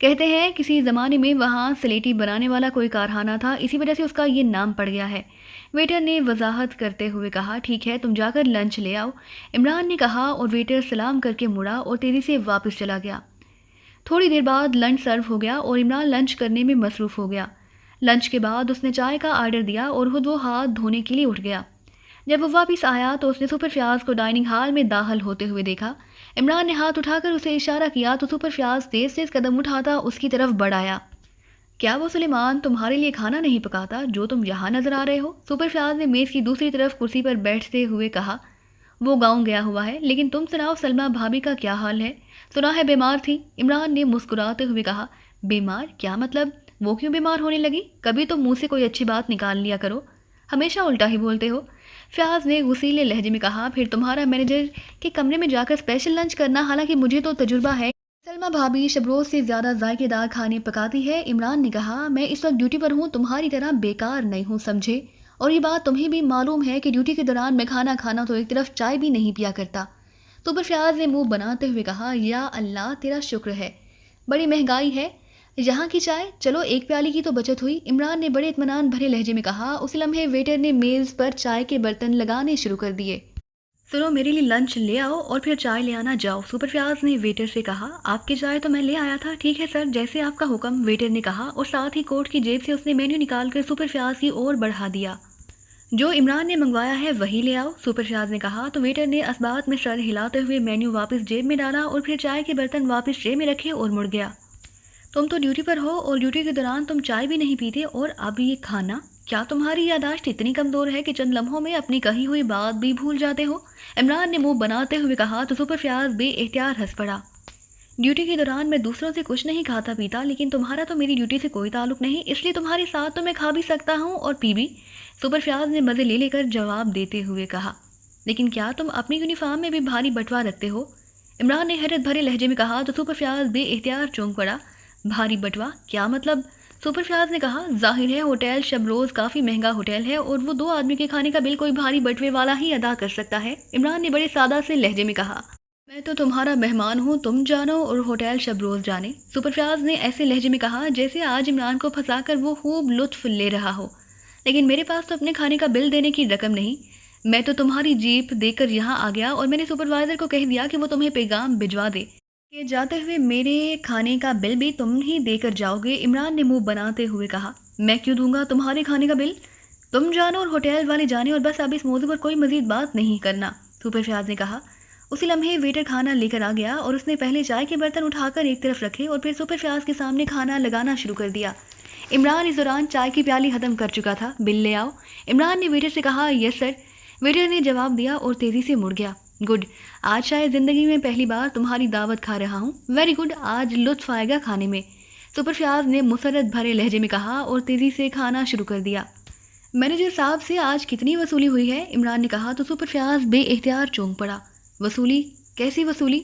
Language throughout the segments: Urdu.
کہتے ہیں کسی زمانے میں وہاں سلیٹی بنانے والا کوئی کارخانہ تھا، اسی وجہ سے اس کا یہ نام پڑ گیا ہے۔ ویٹر نے وضاحت کرتے ہوئے کہا، ٹھیک ہے تم جا کر لنچ لے آؤ، عمران نے کہا اور ویٹر سلام کر کے مڑا اور تیزی سے واپس چلا گیا۔ تھوڑی دیر بعد لنچ سرو ہو گیا اور عمران لنچ کرنے میں مصروف ہو گیا۔ لنچ کے بعد اس نے چائے کا آرڈر دیا اور خود وہ ہاتھ دھونے کے لیے اٹھ گیا۔ جب وہ واپس آیا تو اس نے سپر فیاض کو ڈائننگ ہال میں داخل ہوتے ہوئے دیکھا۔ عمران نے ہاتھ اٹھا کر اسے اشارہ کیا تو سپر فیاض تیز تیز قدم اٹھاتا اس کی طرف بڑھ آیا۔ کیا وہ سلیمان تمہارے لیے کھانا نہیں پکاتا جو تم یہاں نظر آ رہے ہو؟ سپر فیاض نے میز کی دوسری طرف کرسی پر بیٹھتے ہوئے کہا، وہ گاؤں گیا ہوا ہے، لیکن تم سناؤ سلمہ بھابھی کا کیا حال ہے؟ سنا ہے بیمار تھی؟ عمران نے مسکراتے ہوئے کہا، بیمار؟ کیا مطلب؟ وہ کیوں بیمار ہونے لگی؟ کبھی تو منہ سے کوئی اچھی بات نکال لیا کرو، ہمیشہ الٹا ہی بولتے ہو۔ فیاض نے غصیلے لہجے میں کہا، پھر تمہارا مینیجر کے کمرے میں جا کر اسپیشل لنچ کرنا، حالانکہ مجھے تو تجربہ ہے سلمہ بھابھی شبروز سے زیادہ ذائقے دار کھانے پکاتی ہے۔ عمران نے کہا، میں اس وقت ڈیوٹی پر ہوں، تمہاری طرح بیکار نہیں ہوں سمجھے، اور یہ بات تمہیں بھی معلوم ہے کہ ڈیوٹی کے دوران میں کھانا کھانا تو ایک طرف چائے بھی نہیں پیا کرتا۔ تو پر فیاض نے منہ بناتے ہوئے کہا، یا اللہ تیرا شکر ہے، بڑی مہنگائی ہے یہاں کی چائے، چلو ایک پیالی کی تو بچت ہوئی۔ عمران نے بڑے اطمینان بھرے لہجے میں کہا۔ اسی لمحے ویٹر نے میز پر چائے کے برتن لگانے شروع کر دیے۔ سنو میرے لیے لنچ لے آؤ اور پھر چائے لے آنا، جاؤ۔ سپر فیاض نے ویٹر سے کہا، آپ کی چائے تو میں لے آیا تھا۔ ٹھیک ہے سر، جیسے آپ کا حکم، ویٹر نے کہا، اور ساتھ ہی کوٹ کی جیب سے اس نے مینیو نکال کر سپر فیاض کی اور بڑھا دیا۔ جو عمران نے منگوایا ہے وہی لے آؤ، سپر فیاض نے کہا۔ تو ویٹر نے اسبات میں سر ہلاتے ہوئے مینیو واپس جیب میں ڈالا اور پھر چائے کے برتن واپس ٹرے میں رکھے اور مڑ گیا۔ تم تو ڈیوٹی پر ہو اور ڈیوٹی کے دوران تم چائے بھی نہیں پیتے، اور اب یہ کھانا؟ کیا تمہاری یادداشت اتنی کمزور ہے کہ چند لمحوں میں اپنی کہی ہوئی بات بھی بھول جاتے ہو؟ عمران نے منہ بناتے ہوئے کہا تو سپر فیاض بے اختیار ہنس پڑا۔ ڈیوٹی کے دوران میں دوسروں سے کچھ نہیں کھاتا پیتا، لیکن تمہارا تو میری ڈیوٹی سے کوئی تعلق نہیں، اس لیے تمہارے ساتھ تو میں کھا بھی سکتا ہوں اور پی بھی، سپر فیاض نے مزے لے کر جواب دیتے ہوئے کہا۔ لیکن کیا تم اپنی یونیفارم میں بھی بھاری بٹوا رکھتے ہو؟ عمران نے حیرت بھرے لہجے میں کہا تو سپر فیاض بے اختیار چونک پڑا۔ بھاری بٹوا؟ کیا مطلب؟ سپر فیاض نے کہا، ظاہر ہے ہوٹل شبروز کافی مہنگا ہوٹل ہے اور وہ 2 آدمی کے کھانے کا بل کوئی بھاری بٹوے والا ہی ادا کر سکتا ہے۔ عمران نے بڑے سادہ سے لہجے میں کہا، میں تو تمہارا مہمان ہوں، تم جانو اور ہوٹل شبروز جانے۔ سپر فیاض نے ایسے لہجے میں کہا جیسے آج عمران کو پھنسا کر وہ خوب لطف لے رہا ہو۔ لیکن میرے پاس تو اپنے کھانے کا بل دینے کی رقم نہیں، میں تو تمہاری جیپ دے کر یہاں آ گیا اور میں نے سپروائزر کو کہہ دیا کہ وہ تمہیں پیغام بھجوا دے کہ جاتے ہوئے میرے کھانے کا بل بھی تم ہی دے کر جاؤ گے۔ عمران نے منہ بناتے ہوئے کہا، میں کیوں دوں گا تمہارے کھانے کا بل؟ تم جانو اور ہوٹل والے جانے، اور بس اب اس موضوع پر کوئی مزید بات نہیں کرنا، سپر فیاض نے کہا۔ اسی لمحے ویٹر کھانا لے کر آ گیا اور اس نے پہلے چائے کے برتن اٹھا کر ایک طرف رکھے اور پھر سپر فیاض کے سامنے کھانا لگانا شروع کر دیا۔ عمران اس دوران چائے کی پیالی ختم کر چکا تھا۔ بل لے آؤ، عمران نے ویٹر سے کہا۔ یس سر، ویٹر نے جواب دیا اور تیزی سے مڑ گیا۔ گڈ، آج شاید زندگی میں پہلی بار تمہاری دعوت کھا رہا ہوں، ویری گڈ، آج لطف آئے گا کھانے میں، سپر فیاض نے مسرت بھرے لہجے میں کہا اور تیزی سے کھانا شروع کر دیا۔ مینیجر صاحب سے آج کتنی وصولی ہوئی ہے؟ عمران نے کہا تو سپر فیاض بے اختیار چونک پڑا۔ وصولی؟ کیسی وصولی؟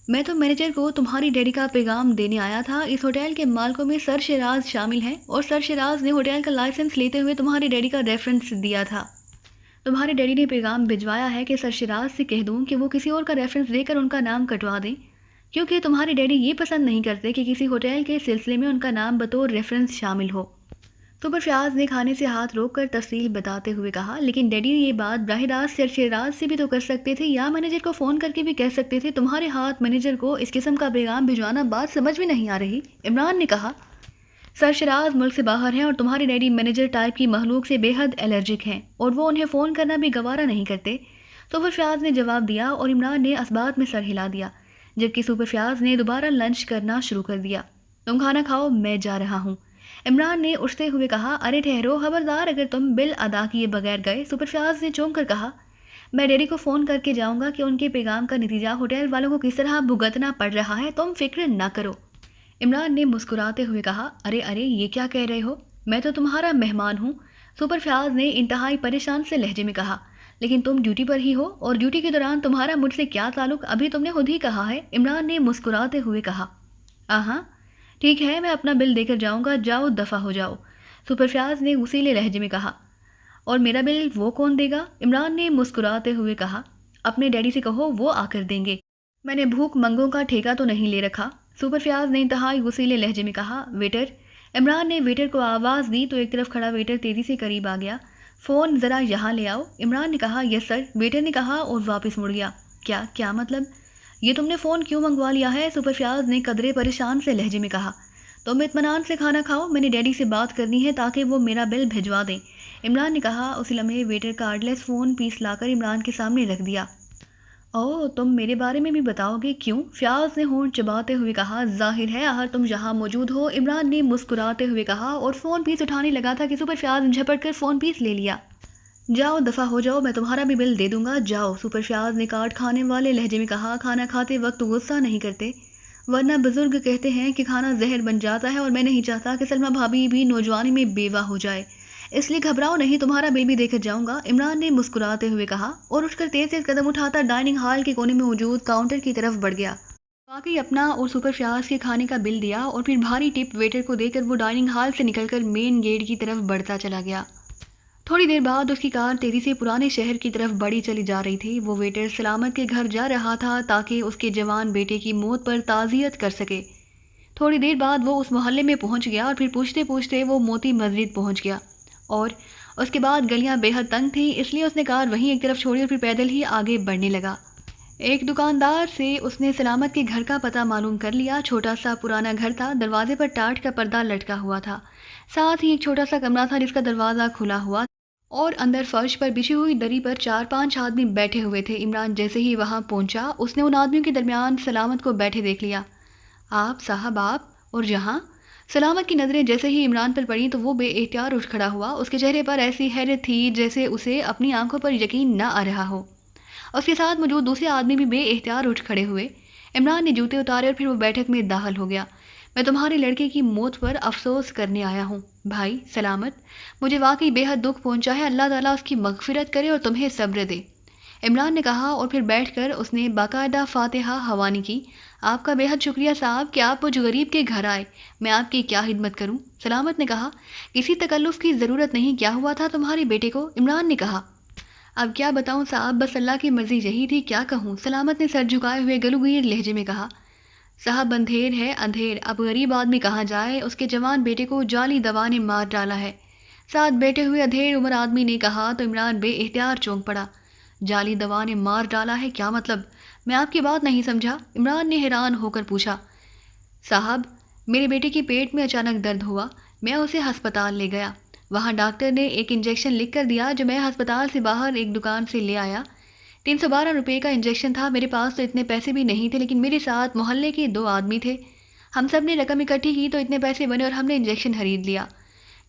میں تو مینیجر کو تمہاری ڈیڈی کا پیغام دینے آیا تھا، اس ہوٹل کے مالکوں میں سر شیراز شامل ہیں اور سر شیراز نے ہوٹل کا لائسنس لیتے ہوئے تمہاری ڈیڈی کا ریفرنس دیا تھا۔ تمہارے ڈیڈی نے پیغام بھجوایا ہے کہ سر شیراز سے کہہ دوں کہ وہ کسی اور کا ریفرنس دے کر ان کا نام کٹوا دیں، کیونکہ تمہارے ڈیڈی یہ پسند نہیں کرتے کہ کسی ہوٹل کے سلسلے میں ان کا نام بطور ریفرنس شامل ہو۔ سپر فیاض نے کھانے سے ہاتھ روک کر تفصیل بتاتے ہوئے کہا، لیکن ڈیڈی یہ بات براہ راست سر شیراز سے بھی تو کر سکتے تھے، یا مینیجر کو فون کر کے بھی کہہ سکتے تھے۔ تمہارے ہاتھ مینیجر کو اس قسم کا پیغام بھجوانا بات سمجھ میں نہیں آ رہی، عمران نے کہا۔ سر شیراز ملک سے باہر ہیں اور تمہارے ڈیڈی مینیجر ٹائپ کی مخلوق سے بے حد الرجک ہیں اور وہ انہیں فون کرنا بھی گوارا نہیں کرتے، سپر فیاض نے جواب دیا اور عمران نے اسبات میں سر ہلا دیا، جبکہ سپر فیاض نے دوبارہ لنچ کرنا شروع کر دیا۔ تم کھانا کھاؤ، میں جا رہا ہوں، عمران نے اٹھتے ہوئے کہا۔ ارے ٹھہرو، خبردار اگر تم بل ادا کیے بغیر گئے، سپر فیاض نے چونک کر کہا۔ میں ڈیڈی کو فون کر کے جاؤں گا کہ ان کے پیغام کا نتیجہ ہوٹل والوں کو کس طرح بھگتنا پڑ رہا ہے، تم فکر نہ کرو، عمران نے مسکراتے ہوئے کہا۔ ارے یہ کیا کہہ رہے ہو، میں تو تمہارا مہمان ہوں، سپر فیاض نے انتہائی پریشان سے لہجے میں کہا۔ لیکن تم ڈیوٹی پر ہی ہو اور ڈیوٹی کے دوران تمہارا مجھ سے کیا تعلق، ابھی تم نے خود ہی کہا ہے، عمران نے مسکراتے ہوئے کہا۔ ہاں ٹھیک ہے، میں اپنا بل دے کر جاؤں گا، جاؤ دفع ہو جاؤ، سپر فیاض نے غصیلے لہجے میں کہا۔ اور میرا بل وہ کون دے گا، عمران نے مسکراتے ہوئے کہا۔ اپنے ڈیڈی سے کہو، وہ آ کر دیں گے، میں نے بھوک منگوں کا ٹھیکہ تو نہیں لے رکھا، سپر فیاض نے انتہائی غصیلے لہجے میں کہا، ویٹر۔ عمران نے ویٹر کو آواز دی تو ایک طرف کھڑا ویٹر تیزی سے قریب آ گیا۔ فون ذرا یہاں لے آؤ، عمران نے کہا۔ یس سر، ویٹر نے کہا اور واپس مڑ گیا۔ کیا مطلب؟ یہ تم نے فون کیوں منگوا لیا ہے؟ سپر فیاض نے قدرے پریشان سے لہجے میں کہا۔ تم اطمینان سے کھانا کھاؤ، میں نے ڈیڈی سے بات کرنی ہے تاکہ وہ میرا بل بھجوا دیں، عمران نے کہا۔ اسی لمحے ویٹر کارڈ لیس فون پیس لا کر عمران کے سامنے رکھ دیا۔ اوہ، تم میرے بارے میں بھی بتاؤ گے؟ کیوں؟ فیاض نے ہونٹ چباتے ہوئے کہا۔ ظاہر ہے اگر تم یہاں موجود ہو، عمران نے مسکراتے ہوئے کہا اور فون پیس اٹھانے لگا تھا کہ سپر فیاض نے جھپٹ کر فون پیس لے لیا۔ جاؤ دفع ہو جاؤ، میں تمہارا بھی بل دے دوں گا، جاؤ، سپر فیاض نے کارڈ کھانے والے لہجے میں کہا۔ کھانا کھاتے وقت غصہ نہیں کرتے، ورنہ بزرگ کہتے ہیں کہ کھانا زہر بن جاتا ہے، اور میں نہیں چاہتا کہ سلمیٰ بھابھی بھی نوجوانی میں بیوہ ہو جائے، اس لیے گھبراؤ نہیں، تمہارا بل بھی دے کر جاؤں گا، عمران نے مسکراتے ہوئے کہا اور اٹھ کر تیز قدم اٹھاتا ڈائننگ ہال کے کونے میں موجود کاؤنٹر کی طرف بڑھ گیا۔ واقعی اپنا اور سپر فیاض کے کھانے کا بل دیا اور پھر بھاری ٹپ ویٹر کو دے کر وہ ڈائننگ ہال سے نکل کر مین گیٹ کی طرف بڑھتا چلا گیا۔ تھوڑی دیر بعد اس کی کار تیزی سے پرانے شہر کی طرف بڑھی چلی جا رہی تھی۔ وہ ویٹر سلامت کے گھر جا رہا تھا تاکہ اس کے جوان بیٹے کی موت پر تعزیت کر سکے۔ تھوڑی دیر بعد وہ اس محلے میں پہنچ گیا اور پھر پوچھتے پوچھتے وہ موتی مسجد پہنچ گیا، اور اس کے بعد گلیاں بے حد تنگ تھیں، اس لیے اس نے کار وہیں ایک طرف چھوڑی اور پھر پیدل ہی آگے بڑھنے لگا۔ ایک دکاندار سے اس نے سلامت کے گھر کا پتہ معلوم کر لیا۔ چھوٹا سا پرانا گھر تھا، دروازے پر ٹاٹ کا پردہ لٹکا ہوا تھا، ساتھ ہی ایک چھوٹا سا کمرہ تھا جس کا دروازہ کھلا ہوا اور اندر فرش پر بچھی ہوئی دری پر 4-5 آدمی بیٹھے ہوئے تھے۔ عمران جیسے ہی وہاں پہنچا اس نے ان آدمیوں کے درمیان سلامت کو بیٹھے دیکھ لیا۔ آپ صاحب، آپ اور یہاں؟ سلامت کی نظریں جیسے ہی عمران پر پڑیں تو وہ بے اختیار اٹھ کھڑا ہوا۔ اس کے چہرے پر ایسی حیرت تھی جیسے اسے اپنی آنکھوں پر یقین نہ آ رہا ہو۔ اس کے ساتھ موجود دوسرے آدمی بھی بے اختیار اٹھ کھڑے ہوئے۔ عمران نے جوتے اتارے اور پھر وہ بیٹھک میں داخل ہو گیا۔ میں تمہارے لڑکے کی موت پر افسوس کرنے آیا ہوں بھائی سلامت، مجھے واقعی بے حد دکھ پہنچا ہے، اللہ تعالیٰ اس کی مغفرت کرے اور تمہیں صبر دے، عمران نے کہا، اور پھر بیٹھ کر اس نے باقاعدہ فاتحہ خوانی کی۔ آپ کا بے حد شکریہ صاحب کہ آپ مجھ غریب کے گھر آئے، میں آپ کی کیا خدمت کروں؟ سلامت نے کہا۔ کسی تکلف کی ضرورت نہیں، کیا ہوا تھا تمہارے بیٹے کو؟ عمران نے کہا۔ اب کیا بتاؤں صاحب، بس اللہ کی مرضی یہی تھی، کیا کہوں؟ سلامت نے سر جھکائے ہوئے گلوگیر لہجے میں کہا۔ صاحب اندھیر ہے اندھیر، اب غریب آدمی کہاں جائے، اس کے جوان بیٹے کو جعلی دوا نے مار ڈالا ہے، ساتھ بیٹھے ہوئے ادھیڑ عمر آدمی نے کہا تو عمران بے اختیار چونک پڑا۔ جعلی دوا نے مار ڈالا ہے، کیا مطلب؟ میں آپ کی بات نہیں سمجھا، عمران نے حیران ہو کر پوچھا۔ صاحب، میرے بیٹے کے پیٹ میں اچانک درد ہوا، میں اسے ہسپتال لے گیا، وہاں ڈاکٹر نے ایک انجیکشن لکھ کر دیا جو میں ہسپتال سے باہر ایک دکان سے لے آیا، 312 روپے کا انجیکشن تھا، میرے پاس تو اتنے پیسے بھی نہیں تھے، لیکن میرے ساتھ محلے کے 2 آدمی تھے، ہم سب نے رقم اکٹھی کی تو اتنے پیسے بنے اور ہم نے انجیکشن خرید لیا۔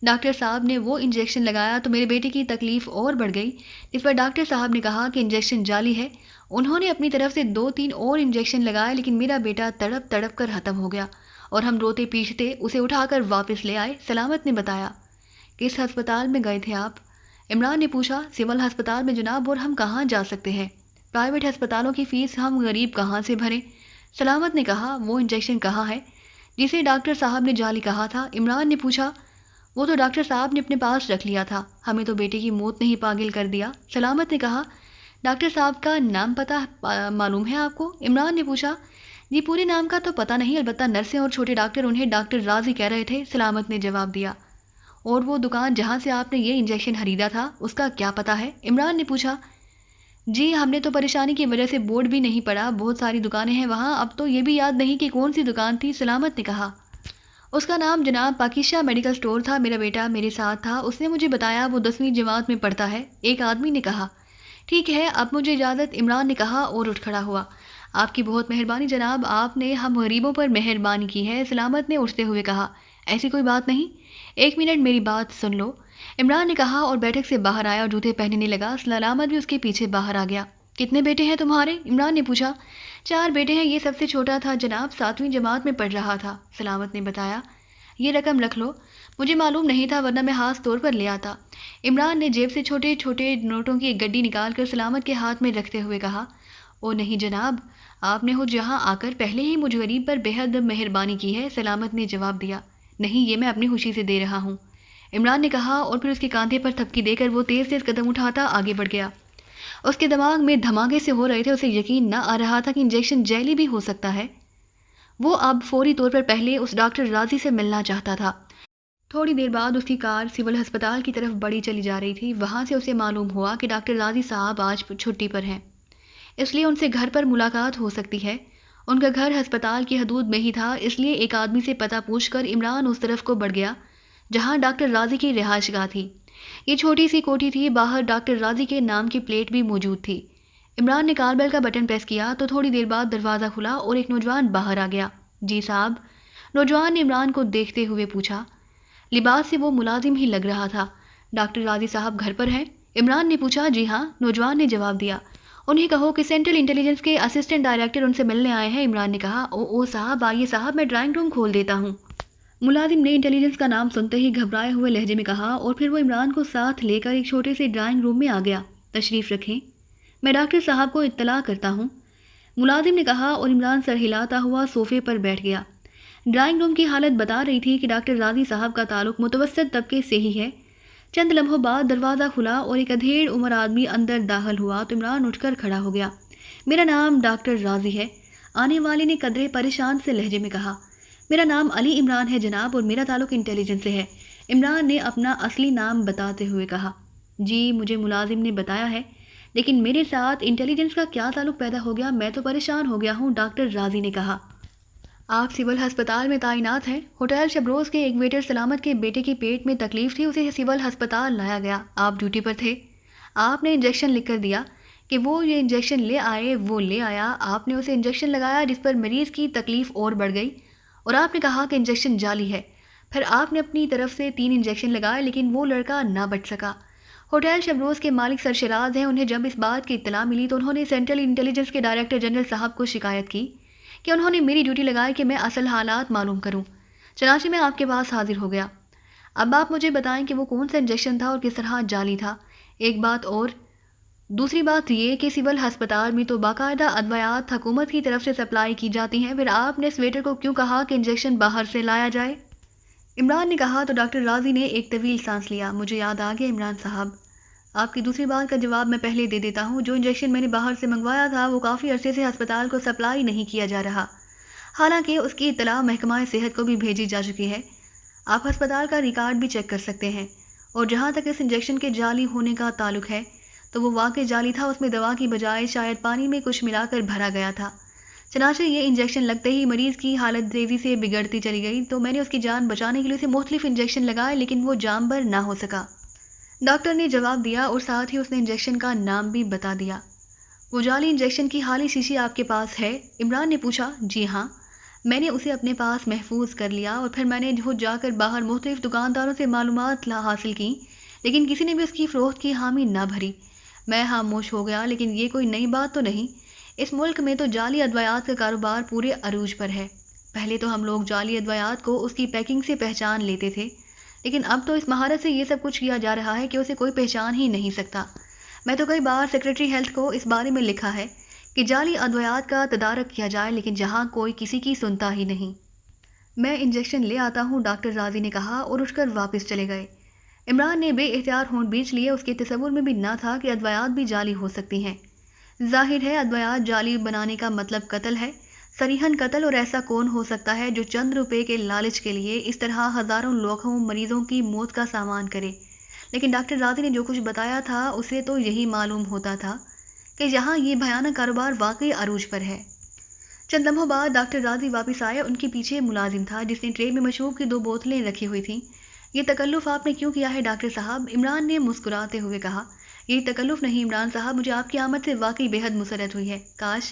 ڈاکٹر صاحب نے وہ انجیکشن لگایا تو میرے بیٹے کی تکلیف اور بڑھ گئی، اس پر ڈاکٹر صاحب نے کہا کہ انجیکشن جعلی ہے، انہوں نے اپنی طرف سے 2-3 اور انجیکشن لگائے، لیکن میرا بیٹا تڑپ تڑپ کر ختم ہو گیا اور ہم روتے پیٹتے اسے اٹھا کر واپس لے آئے۔ سلامت نے بتایا۔ کس ہسپتال میں گئے تھے آپ؟ عمران نے پوچھا۔ سول ہسپتال میں جناب، اور ہم کہاں جا سکتے ہیں؟ پرائیویٹ ہسپتالوں کی فیس ہم غریب کہاں سے بھریں؟ سلامت نے کہا۔ وہ انجیکشن کہاں ہے جسے ڈاکٹر صاحب نے جعلی کہا تھا؟ عمران نے پوچھا۔ وہ تو ڈاکٹر صاحب نے اپنے پاس رکھ لیا تھا، ہمیں تو بیٹے کی موت نے ہی پاگل کر دیا، سلامت نے کہا۔ ڈاکٹر صاحب کا نام پتہ معلوم ہے آپ کو؟ عمران نے پوچھا۔ جی پورے نام کا تو پتہ نہیں، البتہ نرسیں اور چھوٹے ڈاکٹر انہیں ڈاکٹر راضی کہہ رہے تھے، سلامت نے جواب دیا۔ اور وہ دکان جہاں سے آپ نے یہ انجیکشن خریدا تھا اس کا کیا پتہ ہے؟ عمران نے پوچھا۔ جی ہم نے تو پریشانی کی وجہ سے بورڈ بھی نہیں پڑھا، بہت ساری دکانیں ہیں وہاں، اب تو یہ بھی یاد نہیں کہ کون سی دکان تھی، سلامت نے کہا۔ اس کا نام جناب پاکیشہ میڈیکل سٹور تھا، میرا بیٹا میرے ساتھ تھا، اس نے مجھے بتایا وہ 10ویں جماعت میں پڑھتا ہے، ایک آدمی نے کہا۔ ٹھیک ہے اب مجھے اجازت، عمران نے کہا اور اٹھ کھڑا ہوا۔ آپ کی بہت مہربانی جناب، آپ نے ہم غریبوں پر مہربانی کی ہے، سلامت نے اٹھتے ہوئے کہا۔ ایسی کوئی بات نہیں، 1 منٹ میری بات سن لو، عمران نے کہا اور بیٹھک سے باہر آیا اور جوتے پہننے لگا۔ سلامت بھی اس کے پیچھے باہر آ گیا۔ کتنے بیٹے ہیں تمہارے؟ عمران نے پوچھا۔ 4 بیٹے ہیں، یہ سب سے چھوٹا تھا جناب، 7ویں جماعت میں پڑھ رہا تھا، سلامت نے بتایا۔ یہ رقم رکھ لو، مجھے معلوم نہیں تھا ورنہ میں خاص طور پر لے آتا، عمران نے جیب سے چھوٹے چھوٹے نوٹوں کی ایک گڈی نکال کر سلامت کے ہاتھ میں رکھتے ہوئے کہا۔ او نہیں جناب، آپ نے خود یہاں آ کر پہلے ہی مجھ غریب پر بے حد مہربانی کی ہے، سلامت نے جواب دیا۔ نہیں، یہ میں اپنی خوشی سے دے رہا ہوں، عمران نے کہا، اور پھر اس کے کاندھے پر تھپکی دے کر وہ تیز تیز قدم اٹھاتا آگے بڑھ گیا۔ اس کے دماغ میں دھماکے سے ہو رہے تھے، اسے یقین نہ آ رہا تھا کہ انجیکشن جعلی بھی ہو سکتا ہے۔ وہ اب فوری طور پر پہلے اس ڈاکٹر راضی سے ملنا چاہتا تھا۔ تھوڑی دیر بعد اس کی کار سول ہسپتال کی طرف بڑی چلی جا رہی تھی۔ وہاں سے اسے معلوم ہوا کہ ڈاکٹر راضی صاحب آج چھٹی پر ہیں، اس لیے ان سے گھر پر ملاقات ہو سکتی ہے۔ ان کا گھر ہسپتال کی حدود میں ہی تھا، اس لیے ایک آدمی سے پتہ پوچھ کر عمران اس طرف کو بڑھ گیا جہاں ڈاکٹر راضی کی رہائش گاہ تھی۔ یہ چھوٹی سی کوٹھی تھی، باہر ڈاکٹر راضی کے نام کی پلیٹ بھی موجود تھی۔ عمران نے کال بیل کا بٹن پریس کیا تو تھوڑی دیر بعد دروازہ کھلا اور ایک نوجوان باہر آ گیا۔ جی صاحب، نوجوان نے عمران کو دیکھتے ہوئے پوچھا۔ لباس سے وہ ملازم ہی لگ رہا تھا۔ ڈاکٹر راضی صاحب گھر پر ہیں؟ عمران نے پوچھا۔ جی ہاں، نوجوان نے جواب دیا۔ انہیں کہو کہ سینٹرل انٹیلیجنس کے اسسٹنٹ ڈائریکٹر ان سے ملنے آئے ہیں۔ عمران نے کہا۔ او صاحب، آئیے صاحب، میں ڈرائنگ روم کھول دیتا ہوں۔ ملازم نے انٹیلیجنس کا نام سنتے ہی گھبرائے ہوئے لہجے میں کہا اور پھر وہ عمران کو ساتھ لے کر ایک چھوٹے سے ڈرائنگ روم میں آ گیا۔ تشریف رکھیں، میں ڈاکٹر صاحب کو اطلاع کرتا ہوں، ملازم نے کہا اور عمران سر ہلاتا ہوا صوفے پر بیٹھ گیا۔ ڈرائنگ روم کی حالت بتا رہی تھی کہ ڈاکٹر راضی صاحب کا تعلق متوسط طبقے سے ہی ہے۔ چند لمحوں بعد دروازہ کھلا اور ایک ادھیڑ عمر آدمی اندر داخل ہوا تو عمران اٹھ کر کھڑا ہو گیا۔ میرا نام ڈاکٹر راضی ہے، آنے والے نے قدرے پریشان سے لہجے میں کہا۔ میرا نام علی عمران ہے جناب، اور میرا تعلق انٹیلیجنس سے ہے، عمران نے اپنا اصلی نام بتاتے ہوئے کہا۔ جی مجھے ملازم نے بتایا ہے، لیکن میرے ساتھ انٹیلیجنس کا کیا تعلق پیدا ہو گیا، میں تو پریشان ہو گیا ہوں، ڈاکٹر راضی نے کہا۔ آپ سول ہسپتال میں تعینات ہیں؟ ہوٹل شبروز کے ایک ویٹر سلامت کے بیٹے کی پیٹ میں تکلیف تھی، اسے سول ہسپتال لایا گیا، آپ ڈیوٹی پر تھے، آپ نے انجیکشن لکھ کر دیا کہ وہ یہ انجیکشن لے آئے، وہ لے آیا، آپ نے اسے انجیکشن لگایا جس پر مریض کی تکلیف اور بڑھ گئی، اور آپ نے کہا کہ انجیکشن جعلی ہے، پھر آپ نے اپنی طرف سے 3 انجیکشن لگائے لیکن وہ لڑکا نہ بچ سکا۔ ہوٹل شبروز کے مالک سرشراز ہیں، انہیں جب اس بات کی اطلاع ملی تو انہوں نے سینٹرل انٹیلیجنس کے ڈائریکٹر جنرل صاحب کو شکایت کی کہ انہوں نے میری ڈیوٹی لگائی کہ میں اصل حالات معلوم کروں، چنانچہ میں آپ کے پاس حاضر ہو گیا۔ اب آپ مجھے بتائیں کہ وہ کون سا انجیکشن تھا اور کس طرح جعلی تھا۔ ایک بات اور، دوسری بات یہ کہ سول ہسپتال میں تو باقاعدہ ادویات حکومت کی طرف سے سپلائی کی جاتی ہیں، پھر آپ نے اس ویٹر کو کیوں کہا کہ انجیکشن باہر سے لایا جائے؟ عمران نے کہا تو ڈاکٹر راضی نے ایک طویل سانس لیا۔ مجھے یاد آ گیا عمران صاحب، آپ کی دوسری بات کا جواب میں پہلے دے دیتا ہوں، جو انجیکشن میں نے باہر سے منگوایا تھا وہ کافی عرصے سے ہسپتال کو سپلائی نہیں کیا جا رہا، حالانکہ اس کی اطلاع محکمہ صحت کو بھی بھیجی جا چکی ہے، آپ ہسپتال کا ریکارڈ بھی چیک کر سکتے ہیں، اور جہاں تک اس انجیکشن کے جعلی ہونے کا تعلق ہے تو وہ واقعی جعلی تھا، اس میں دوا کی بجائے شاید پانی میں کچھ ملا کر بھرا گیا تھا، چنانچہ یہ انجیکشن لگتے ہی مریض کی حالت تیزی سے بگڑتی چلی گئی تو میں نے اس کی جان بچانے کے لیے اسے مختلف انجیکشن لگائے لیکن وہ جام بر نہ ہو سکا، ڈاکٹر نے جواب دیا، اور ساتھ ہی اس نے انجیکشن کا نام بھی بتا دیا۔ وہ جعلی انجیکشن کی خالی شیشی آپ کے پاس ہے؟ عمران نے پوچھا۔ جی ہاں، میں نے اسے اپنے پاس محفوظ کر لیا اور پھر میں نے خود جا کر باہر مختلف دکانداروں سے معلومات حاصل کی، لیکن کسی نے بھی اس کی فروخت کی حامی نہ بھری، میں خاموش ہو گیا، لیکن یہ کوئی نئی بات تو نہیں، اس ملک میں تو جعلی ادویات کا کاروبار پورے عروج پر ہے، پہلے تو ہم لوگ جعلی ادویات کو اس کی پیکنگ سے پہچان لیتے تھے، لیکن اب تو اس مہارت سے یہ سب کچھ کیا جا رہا ہے کہ اسے کوئی پہچان ہی نہیں سکتا۔ میں تو کئی بار سیکرٹری ہیلتھ کو اس بارے میں لکھا ہے کہ جعلی ادویات کا تدارک کیا جائے، لیکن جہاں کوئی کسی کی سنتا ہی نہیں۔ میں انجیکشن لے آتا ہوں، ڈاکٹر راضی نے کہا اور اٹھ کر واپس چلے گئے۔ عمران نے بے اختیار ہونٹ بیچ لیے، اس کے تصور میں بھی نہ تھا کہ ادویات بھی جعلی ہو سکتی ہیں۔ ظاہر ہے ادویات جعلی بنانے کا مطلب قتل ہے، صریحاً قتل، اور ایسا کون ہو سکتا ہے جو چند روپے کے لالچ کے لیے اس طرح ہزاروں لاکھوں مریضوں کی موت کا سامان کرے، لیکن ڈاکٹر راضی نے جو کچھ بتایا تھا اسے تو یہی معلوم ہوتا تھا کہ یہاں یہ بھیانک کاروبار واقعی عروج پر ہے۔ چند لمحوں بعد ڈاکٹر راضی واپس آئے، ان کے پیچھے ملازم تھا جس نے ٹرے میں مشروب کی 2 بوتلیں رکھی ہوئی تھیں۔ یہ تکلف آپ نے کیوں کیا ہے ڈاکٹر صاحب؟ عمران نے مسکراتے ہوئے کہا۔ یہ تکلف نہیں عمران صاحب، مجھے آپ کی آمد سے واقعی بے حد مسرت ہوئی ہے، کاش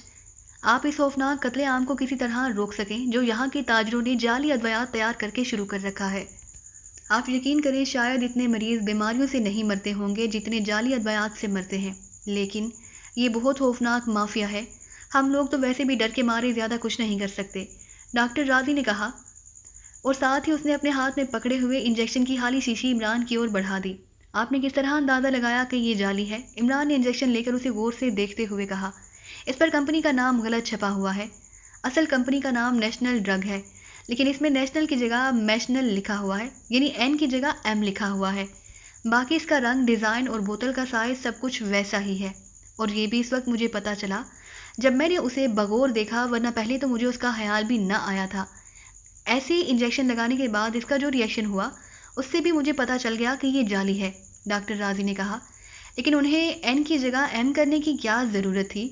آپ اس خوفناک قتل عام کو کسی طرح روک سکیں جو یہاں کے تاجروں نے جعلی ادویات تیار کر کے شروع کر رکھا ہے۔ آپ یقین کریں شاید اتنے مریض بیماریوں سے نہیں مرتے ہوں گے جتنے جعلی ادویات سے مرتے ہیں، لیکن یہ بہت خوفناک مافیا ہے، ہم لوگ تو ویسے بھی ڈر کے مارے زیادہ کچھ نہیں کر سکتے، ڈاکٹر راضی نے کہا، اور ساتھ ہی اس نے اپنے ہاتھ میں پکڑے ہوئے انجیکشن کی خالی شیشی عمران کی اور بڑھا دی۔ آپ نے کس طرح اندازہ لگایا کہ یہ جعلی ہے؟ عمران نے انجیکشن لے کر اسے غور سے دیکھتے ہوئے کہا۔ اس پر کمپنی کا نام غلط چھپا ہوا ہے، اصل کمپنی کا نام نیشنل ڈرگ ہے، لیکن اس میں نیشنل کی جگہ میشنل لکھا ہوا ہے، یعنی این کی جگہ ایم لکھا ہوا ہے، باقی اس کا رنگ، ڈیزائن اور بوتل کا سائز سب کچھ ویسا ہی ہے، اور یہ بھی اس وقت مجھے پتہ چلا جب میں نے اسے بغور دیکھا، ورنہ پہلے تو مجھے اس کا خیال بھی نہ آیا تھا، ایسے انجیکشن لگانے کے بعد اس کا جو ریئیکشن ہوا اس سے بھی مجھے پتہ چل گیا کہ یہ جعلی ہے، ڈاکٹر راضی نے کہا۔ لیکن انہیں این کی جگہ ایم کرنے کی کیا ضرورت تھی؟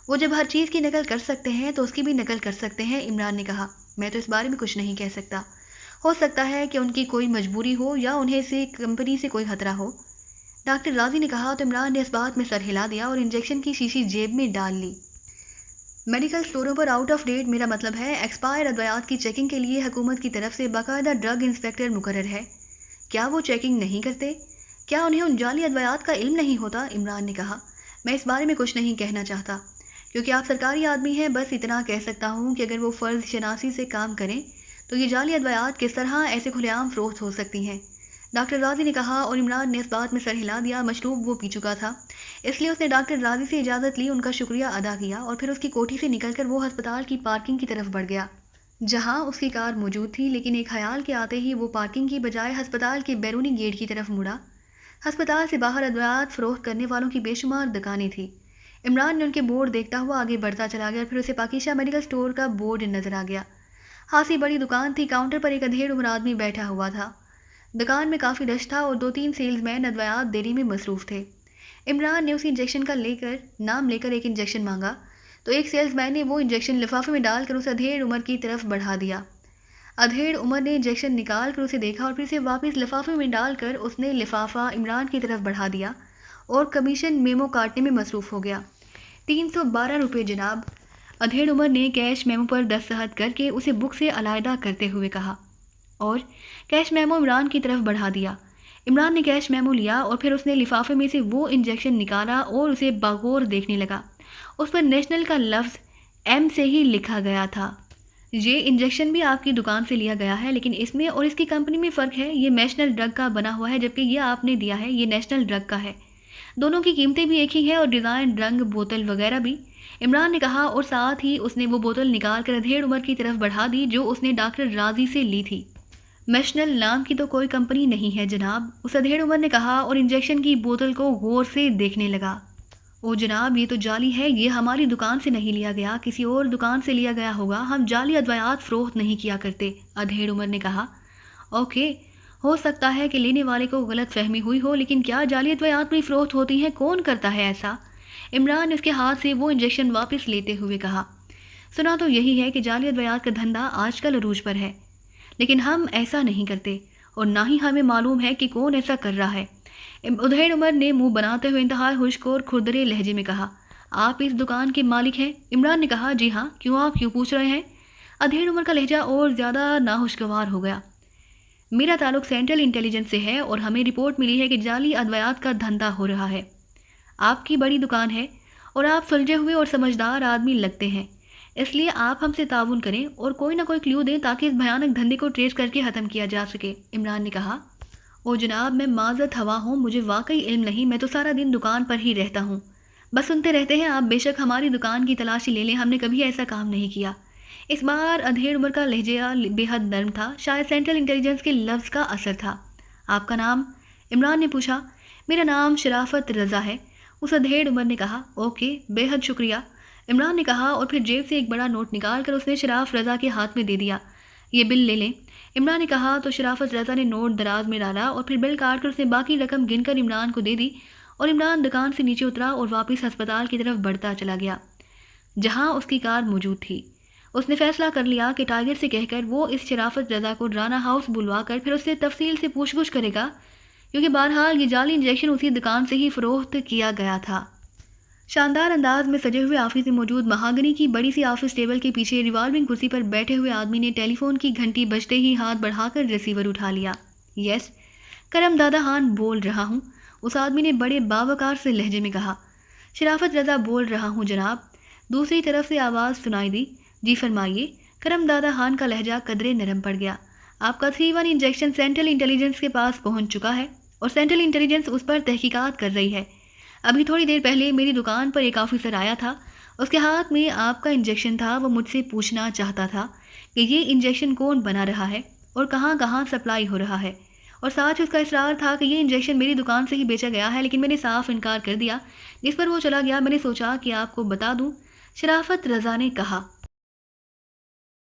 وہ جب ہر چیز کی نقل کر سکتے ہیں تو اس کی بھی نقل کر سکتے ہیں، عمران نے کہا۔ میں تو اس بارے میں کچھ نہیں کہہ سکتا، ہو سکتا ہے کہ ان کی کوئی مجبوری ہو یا انہیں سے کمپنی سے کوئی خطرہ ہو، ڈاکٹر راضی نے کہا۔ تو عمران نے اس بات میں سر ہلا دیا اور انجیکشن کی شیشی جیب میں ڈال لی۔ میڈیکل سٹوروں پر آؤٹ آف ڈیٹ، میرا مطلب ہے ایکسپائر ادویات کی چیکنگ کے لیے حکومت کی طرف سے باقاعدہ ڈرگ انسپیکٹر مقرر ہے۔ کیا وہ چیکنگ نہیں کرتے؟ کیا انہیں ان جعلی ادویات کا علم نہیں ہوتا؟ عمران نے کہا۔ میں اس بارے میں کچھ نہیں کہنا چاہتا کیونکہ آپ سرکاری آدمی ہیں، بس اتنا کہہ سکتا ہوں کہ اگر وہ فرض شناسی سے کام کریں تو یہ جعلی ادویات کس طرح ایسے کھلے عام فروخت ہو سکتی ہیں، ڈاکٹر راضی نے کہا۔ اور عمران نے اس بات میں سر ہلا دیا۔ مشروب وہ پی چکا تھا، اس لیے اس نے ڈاکٹر راضی سے اجازت لی، ان کا شکریہ ادا کیا اور پھر اس کی کوٹھی سے نکل کر وہ ہسپتال کی پارکنگ کی طرف بڑھ گیا جہاں اس کی کار موجود تھی، لیکن ایک خیال کے آتے ہی وہ پارکنگ کی بجائے ہسپتال کے بیرونی گیٹ کی طرف مڑا۔ ہسپتال سے باہر ادویات فروخت کرنے والوں کی بے شمار دکانیں تھیں۔ عمران نے ان کے بورڈ دیکھتا ہوا آگے بڑھتا چلا گیا، پھر اسے پاکیشہ میڈیکل سٹور کا بورڈ نظر آ گیا۔ خاصی بڑی دکان تھی، کاؤنٹر پر ایک ادھیڑ عمر آدمی بیٹھا ہوا تھا۔ دکان میں کافی رش تھا اور 2-3 سیلز مین ادویات دینے میں مصروف تھے۔ عمران نے اسی انجیکشن کا نام لے کر ایک انجیکشن مانگا تو ایک سیلز مین نے وہ انجیکشن لفافے میں ڈال کر اسے ادھیڑ عمر کی طرف بڑھا دیا۔ ادھیڑ عمر نے انجیکشن نکال کر اسے دیکھا اور پھر اسے واپس لفافے میں ڈال کر اس نے لفافہ عمران کی طرف بڑھا دیا اور کمیشن میمو کاٹنے میں مصروف ہو گیا۔ 312 روپے جناب، ادھیڑ عمر نے کیش میمو پر دستخط کر کے اسے بک سے علیحدہ کرتے ہوئے کہا اور کیش میمو عمران کی طرف بڑھا دیا۔ عمران نے کیش میمو لیا اور پھر اس نے لفافے میں سے وہ انجیکشن نکالا اور اسے بغور دیکھنے لگا۔ اس پر نیشنل کا لفظ ایم سے ہی لکھا گیا تھا۔ یہ انجیکشن بھی آپ کی دکان سے لیا گیا ہے، لیکن اس میں اور اس کی کمپنی میں فرق ہے، یہ نیشنل ڈرگ کا بنا ہوا ہے جبکہ یہ آپ نے دیا ہے یہ نیشنل ڈرگ کا ہے۔ دونوں کی قیمتیں بھی ایک ہی ہیں اور ڈیزائن، رنگ، بوتل وغیرہ بھی، عمران نے کہا اور ساتھ ہی اس نے وہ بوتل نکال کر ادھیڑ عمر کی طرف بڑھا دی جو اس نے ڈاکٹر راضی سے لی تھی۔ نیشنل نام کی تو کوئی کمپنی نہیں ہے جناب، اس ادھیڑ عمر نے کہا اور انجیکشن کی بوتل کو غور سے دیکھنے لگا۔ او جناب، یہ تو جعلی ہے، یہ ہماری دکان سے نہیں لیا گیا، کسی اور دکان سے لیا گیا ہوگا، ہم جعلی ادویات فروخت نہیں کیا کرتے، ادھیڑ عمر نے کہا۔ اوکے، ہو سکتا ہے کہ لینے والے کو غلط فہمی ہوئی ہو، لیکن کیا جعلی ادویات بھی فروخت ہوتی ہیں؟ کون کرتا ہے ایسا؟ عمران نے اس کے ہاتھ سے وہ انجیکشن واپس لیتے ہوئے کہا۔ سنا تو یہی ہے کہ جعلی ادویات کا دھندا آج کل عروج پر ہے، لیکن ہم ایسا نہیں کرتے اور نہ ہی ہمیں معلوم ہے کہ کون ایسا کر رہا ہے، ادھیڑ عمر نے منہ بناتے ہوئے انتہائی خشک اور کھردرے لہجے میں کہا۔ آپ اس دکان کے مالک ہیں؟ عمران نے کہا۔ جی ہاں، کیوں، آپ کیوں پوچھ رہے ہیں؟ ادھیڑ عمر کا لہجہ اور زیادہ ناخوشگوار ہو گیا۔ میرا تعلق سینٹرل انٹیلیجنس سے ہے اور ہمیں رپورٹ ملی ہے کہ جعلی ادویات کا دھندا ہو رہا ہے۔ آپ کی بڑی دکان ہے اور آپ سلجھے ہوئے اور سمجھدار آدمی لگتے ہیں، اس لیے آپ ہم سے تعاون کریں اور کوئی نہ کوئی کلیو دیں تاکہ اس بھیانک دھندے کو ٹریس کر کے ختم کیا جا سکے، عمران نے کہا۔ او جناب، میں معذرت ہوا ہوں، مجھے واقعی علم نہیں، میں تو سارا دن دکان پر ہی رہتا ہوں، بس سنتے رہتے ہیں۔ آپ بے شک ہماری دکان کی تلاشی لے لیں، ہم نے کبھی ایسا کام نہیں کیا۔ اس بار ادھیڑ عمر کا لہجہ بے حد نرم تھا، شاید سینٹرل انٹیلیجنس کے لفظ کا اثر تھا۔ آپ کا نام؟ عمران نے پوچھا۔ میرا نام شرافت رضا ہے، اس ادھیڑ عمر نے کہا۔ اوکے، بے حد شکریہ، عمران نے کہا اور پھر جیب سے ایک بڑا نوٹ نکال کر اس نے شراف رضا کے ہاتھ میں دے دیا۔ یہ بل لے لیں، عمران نے کہا تو شرافت رضا نے نوٹ دراز میں ڈالا اور پھر بل کاٹ کر اس نے باقی رقم گن کر عمران کو دے دی اور عمران دکان سے نیچے اترا اور واپس ہسپتال کی طرف بڑھتا چلا گیا جہاں اس کی کار موجود تھی۔ اس نے فیصلہ کر لیا کہ ٹائیگر سے کہہ کر وہ اس شرافت رضا کو رانا ہاؤس بلوا کر پھر اس سے تفصیل سے پوچھ گچھ کرے گا، کیونکہ بہرحال یہ جعلی انجیکشن اسی دکان سے ہی فروخت کیا گیا تھا۔ شاندار انداز میں سجے ہوئے آفس میں موجود مہاگنی کی بڑی سی آفس ٹیبل کے پیچھے ریوالونگ کرسی پر بیٹھے ہوئے آدمی نے ٹیلی فون کی گھنٹی بجتے ہی ہاتھ بڑھا کر ریسیور اٹھا لیا۔ یس، کرم دادا خان بول رہا ہوں، اس آدمی نے بڑے باوقار سے لہجے میں کہا۔ شرافت رضا بول رہا ہوں جناب، دوسری طرف سے آواز سنائی دی۔ جی فرمائیے۔ کرم دادا خان کا لہجہ قدرے نرم پڑ گیا۔ آپ کا 3-1 انجیکشن سینٹرل انٹیلیجنس کے پاس پہنچ چکا ہے اور سینٹرل انٹیلیجنس اس پر تحقیقات کر رہی ہے۔ ابھی تھوڑی دیر پہلے میری دکان پر ایک آفیسر آیا تھا، اس کے ہاتھ میں آپ کا انجیکشن تھا، وہ مجھ سے پوچھنا چاہتا تھا کہ یہ انجیکشن کون بنا رہا ہے اور کہاں کہاں سپلائی ہو رہا ہے، اور ساتھ اس کا اصرار تھا کہ یہ انجیکشن میری دکان سے ہی بیچا گیا ہے، لیکن میں نے صاف انکار کر دیا، جس پر وہ چلا گیا۔ میں نے سوچا کہ آپ کو بتا دوں۔ شرافت رضا نے کہا،